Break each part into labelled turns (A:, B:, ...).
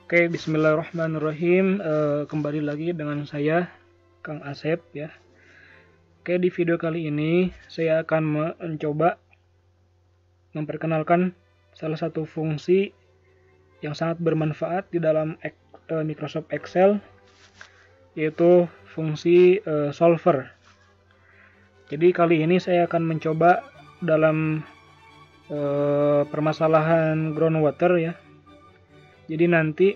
A: Oke, bismillahirrahmanirrahim. Kembali lagi dengan saya, Kang Asep ya. Oke, di video kali ini saya akan mencoba memperkenalkan salah satu fungsi yang sangat bermanfaat di dalam Microsoft Excel, yaitu fungsi solver. Jadi kali ini saya akan mencoba dalam permasalahan groundwater ya. Jadi nanti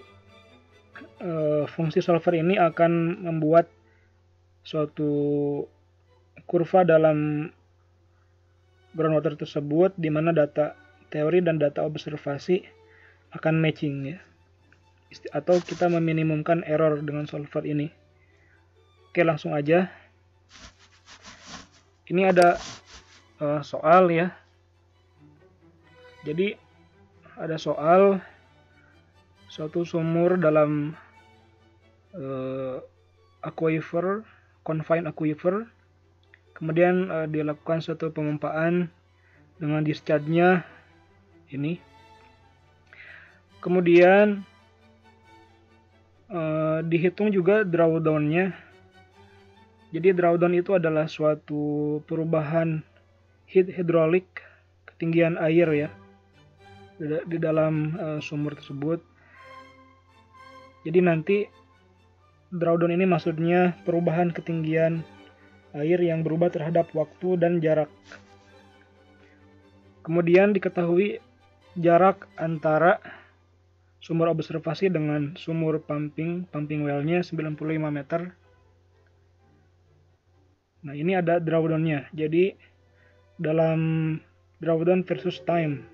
A: fungsi solver ini akan membuat suatu kurva dalam groundwater tersebut di mana data teori dan data observasi akan matching ya. Atau kita meminimumkan error dengan solver ini. Oke, langsung aja. Ini ada soal ya. Jadi ada soal suatu sumur dalam aquifer, confined aquifer, kemudian dilakukan suatu pengumpaan dengan discharge-nya ini. Kemudian dihitung juga drawdown-nya. Jadi drawdown itu adalah suatu perubahan hidrolik, ketinggian air ya di dalam sumur tersebut. Jadi nanti drawdown ini maksudnya perubahan ketinggian air yang berubah terhadap waktu dan jarak. Kemudian diketahui jarak antara sumur observasi dengan sumur pumping well-nya 95 meter. Nah, ini ada drawdown-nya. Jadi dalam drawdown versus time,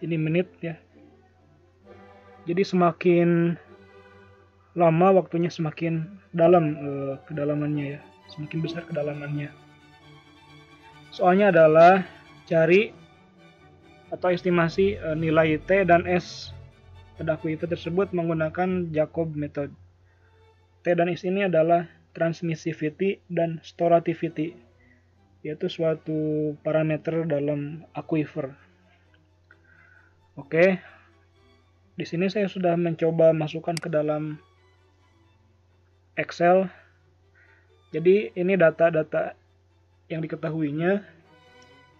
A: ini menit ya. Jadi semakin lama waktunya semakin dalam kedalamannya ya, semakin besar kedalamannya. Soalnya adalah cari atau estimasi nilai T dan S pada aquifer tersebut menggunakan Jacob method. T dan S ini adalah transmissivity dan storativity, yaitu suatu parameter dalam aquifer. Oke, di sini saya sudah mencoba masukkan ke dalam Excel. Jadi ini data-data yang diketahuinya,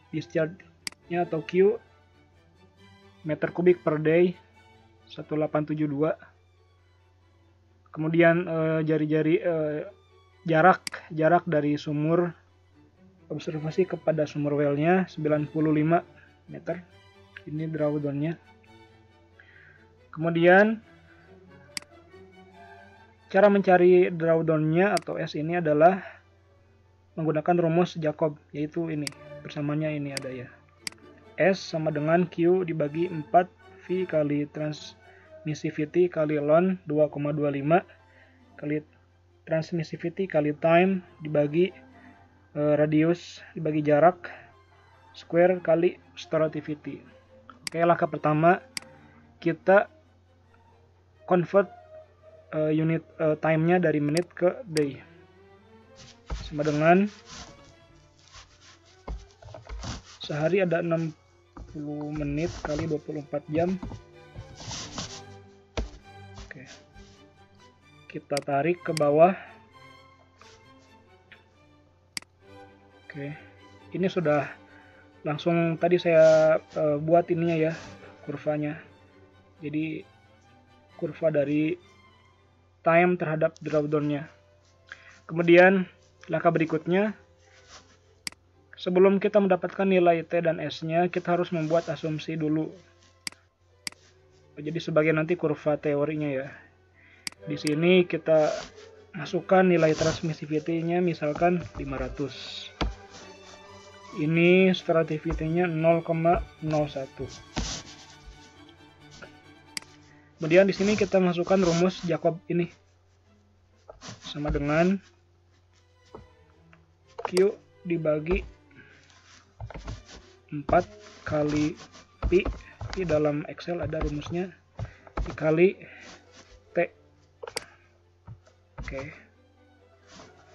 A: discharge-nya atau Q meter kubik per day 1872. Kemudian jarak dari sumur observasi kepada sumur well-nya 95 meter. Ini drawdown-nya. Kemudian cara mencari drawdown-nya atau S ini adalah menggunakan rumus Jacob, yaitu ini, bersamanya ini ada ya. S sama dengan Q dibagi 4 V kali transmissivity kali ln 2,25 kali transmissivity kali time dibagi radius dibagi jarak square kali storativity. Oke, langkah pertama kita convert unit time-nya dari menit ke day, sama dengan sehari ada 60 menit kali 24 jam. Oke, kita tarik ke bawah. Oke, ini sudah langsung tadi saya buat ininya ya, kurvanya. Jadi kurva dari time terhadap drawdown-nya. Kemudian langkah berikutnya, sebelum kita mendapatkan nilai T dan S-nya, kita harus membuat asumsi dulu. Jadi sebagai nanti kurva teorinya ya. Di sini kita masukkan nilai transmissivity-nya misalkan 500. Ini storativity-nya 0,01. Kemudian di sini kita masukkan rumus Jacob ini, sama dengan Q dibagi 4 kali Pi. Di dalam Excel ada rumusnya, dikali T. Oke.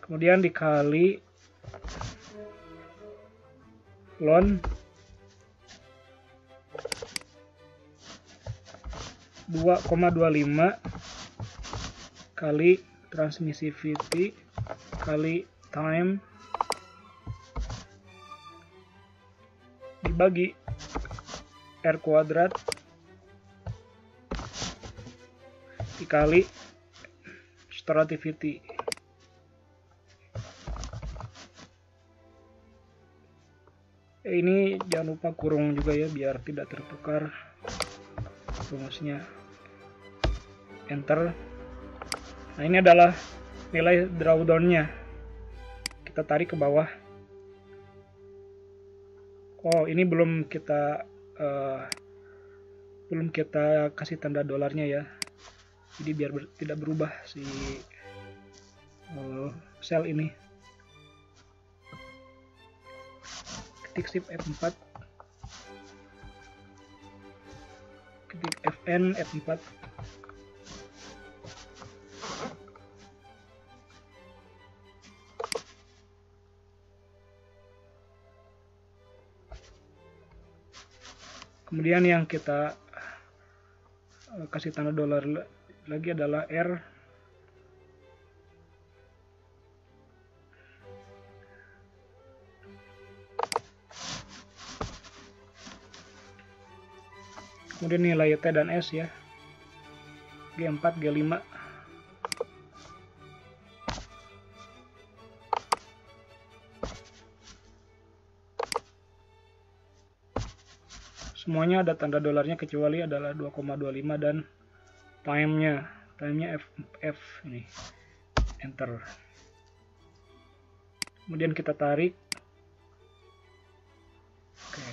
A: Kemudian dikali ln 2,25 kali transmissivity kali time dibagi R kuadrat dikali strativity. Ini jangan lupa kurung juga ya biar tidak tertukar rumusnya. Enter. Nah, ini adalah nilai drawdown-nya. Kita tarik ke bawah. Oh, ini belum kita kasih tanda dolarnya ya. Jadi biar tidak berubah si sel ini. Ketik shift F4, ketik Fn F4. Kemudian yang kita kasih tanda dolar lagi adalah R. Kemudian nilai T dan S ya. G4, G5. Semuanya ada tanda dolarnya kecuali adalah 2,25 dan time-nya F ini. Enter. Kemudian kita tarik. Oke.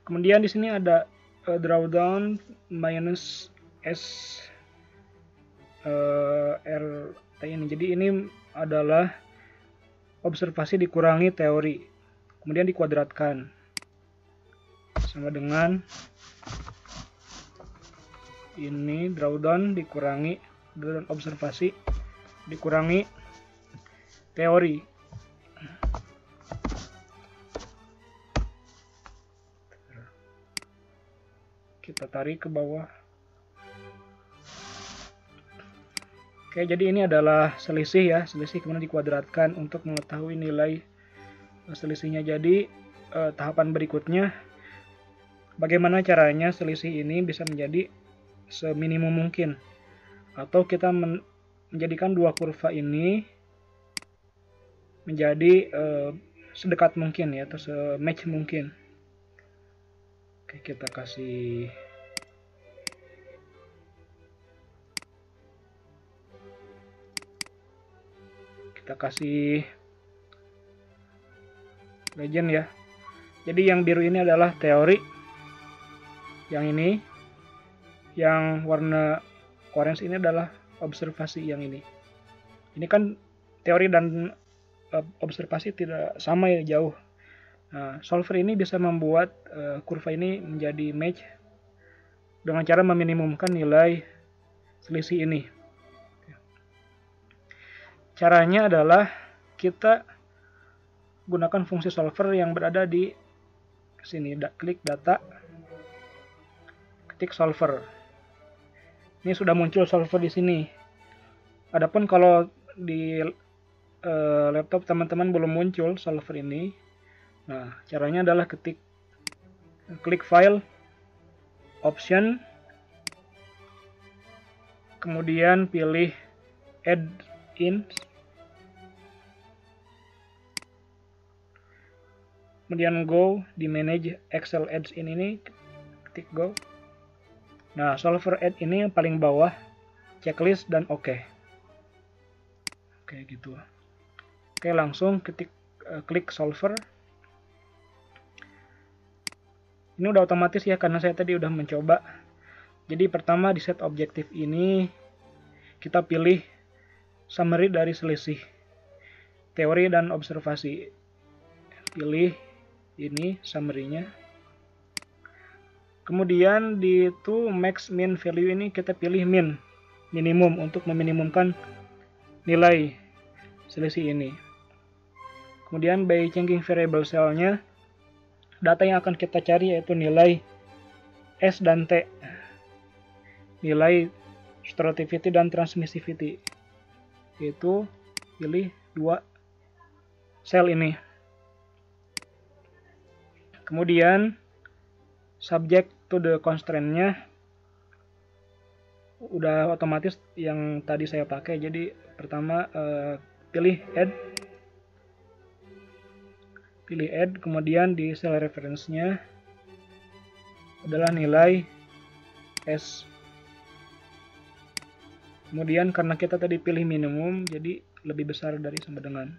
A: Kemudian di sini ada drawdown minus S RT ini. Jadi ini adalah observasi dikurangi teori, kemudian dikuadratkan sama dengan ini drawdown dikurangi drawdown observasi dikurangi teori. Kita tarik ke bawah. Oke, jadi ini adalah selisih ya, selisih kemudian dikuadratkan untuk mengetahui nilai selisihnya. Jadi tahapan berikutnya, bagaimana caranya selisih ini bisa menjadi seminimum mungkin, atau kita menjadikan dua kurva ini menjadi sedekat mungkin ya, atau sematch mungkin. Oke, kita kasih legend ya. Jadi yang biru ini adalah teori, yang ini yang warna orange ini adalah observasi. Yang ini kan teori dan observasi tidak sama ya, jauh. Nah, solver ini bisa membuat kurva ini menjadi match dengan cara meminimumkan nilai selisih ini. Caranya adalah kita gunakan fungsi solver yang berada di sini. Klik data, ketik solver. Ini sudah muncul solver di sini. Adapun kalau di laptop teman-teman belum muncul solver ini, nah caranya adalah klik file, option, kemudian pilih add in, kemudian go di manage Excel add in ini, ketik go. Nah, solver add ini yang paling bawah, checklist dan oke gitu. Oke, langsung klik solver. Ini udah otomatis ya, karena saya tadi udah mencoba. Jadi pertama di set objektif ini kita pilih summary dari selisih teori dan observasi. Pilih ini summary-nya. Kemudian di max min value ini kita pilih minimum untuk meminimumkan nilai selisih ini. Kemudian by changing variable cell-nya, data yang akan kita cari yaitu nilai S dan T. Nilai storativity dan transmissivity, yaitu pilih dua sel ini. Kemudian subject to the constraint-nya udah otomatis yang tadi saya pakai. Jadi pertama pilih add, kemudian di cell reference-nya adalah nilai S. Kemudian karena kita tadi pilih minimum, jadi lebih besar dari sama dengan.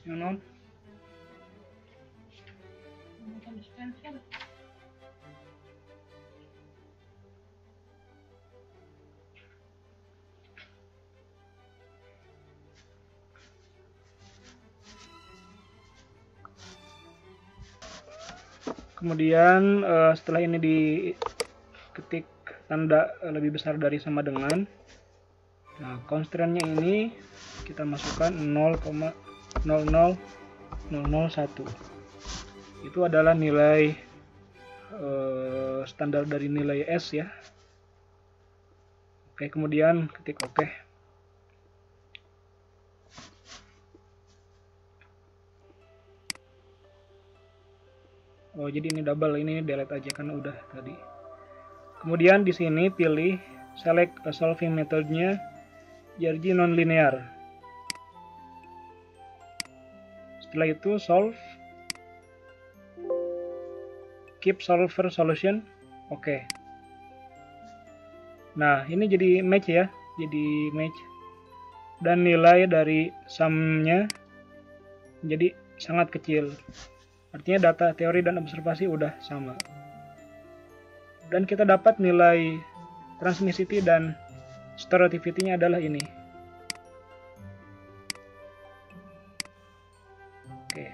A: Yang non? Kemudian setelah ini diketik tanda lebih besar dari sama dengan, nah constraint-nya ini kita masukkan 0,00001. Itu adalah nilai standar dari nilai S ya. Oke, kemudian ketik OK. Oh, jadi ini double, ini delete aja karena udah tadi. Kemudian di sini pilih select a solving methodnya JRG nonlinear. Setelah itu solve, keep solver solution. Oke. Nah, ini jadi match ya, jadi match. Dan nilai dari sum-nya jadi sangat kecil. Artinya data teori dan observasi udah sama. Dan kita dapat nilai transmissivity dan storativity-nya adalah ini. Oke,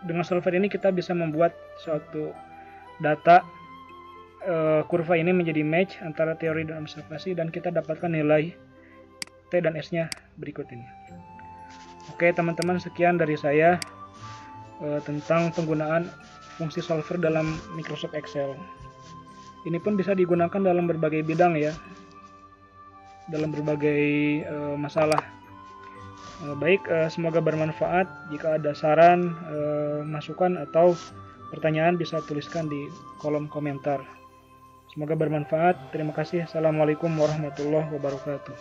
A: dengan solver ini kita bisa membuat suatu data kurva ini menjadi match antara teori dan observasi, dan kita dapatkan nilai T dan S-nya berikut ini. Oke teman-teman, sekian dari saya tentang penggunaan fungsi solver dalam Microsoft Excel. Ini pun bisa digunakan dalam berbagai bidang ya, dalam berbagai masalah. Baik, semoga bermanfaat. Jika ada saran, masukan atau pertanyaan bisa tuliskan di kolom komentar. Semoga bermanfaat. Terima kasih. Assalamualaikum warahmatullahi wabarakatuh.